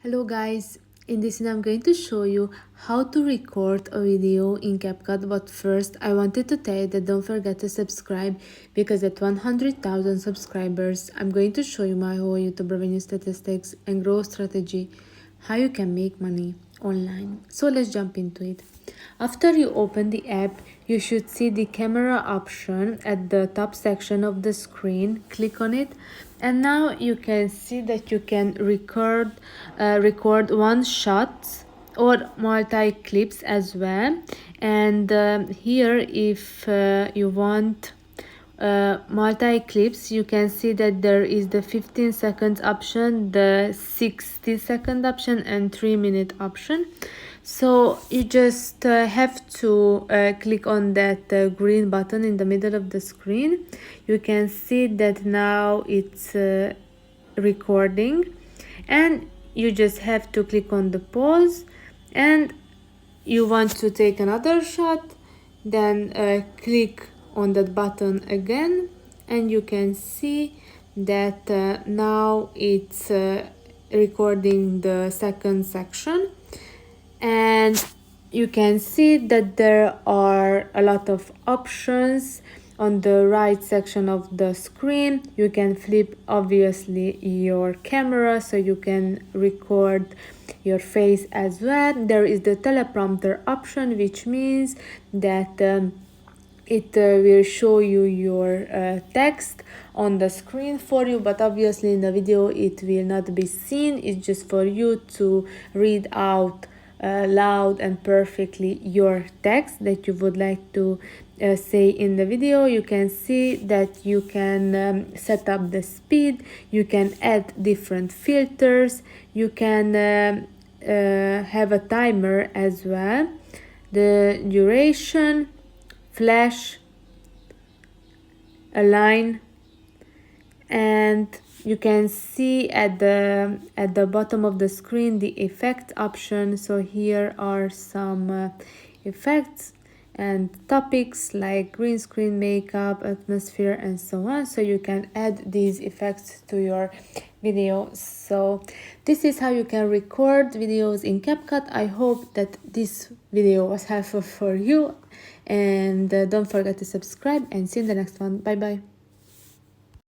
Hello guys, in this video I'm going to show you how to record a video in CapCut, but first I wanted to tell you that don't forget to subscribe, because at 100,000 subscribers I'm going to show you my whole YouTube revenue statistics and growth strategy, how you can make money online. So let's jump into it. After you open the app, you should see the camera option at the top section of the screen. Click on it, and now you can see that you can record one shot or multi clips as well. And here, if you want multi clips, you can see that there is the 15 seconds option, the 60-second option, and 3-minute option. So you just have to click on that green button in the middle of the screen. You can see that now it's recording, and you just have to click on the pause, and you want to take another shot, then click on that button again, and you can see that now it's recording the second section. And you can see that there are a lot of options on the right section of the screen. You can flip obviously your camera so you can record your face as well. There is the teleprompter option, which means that it will show you your text on the screen for you, but obviously in the video it will not be seen. It's just for you to read out loud and perfectly your text that you would like to say in the video. You can see that you can set up the speed, you can add different filters, you can have a timer as well, the duration, flash, align, and you can see at the bottom of the screen the effect option. So here are some effects and topics like green screen, makeup, atmosphere, and so on. So you can add these effects to your video. So this is how you can record videos in CapCut. I hope that this video was helpful for you, and don't forget to subscribe, and see you in the next one. Bye bye.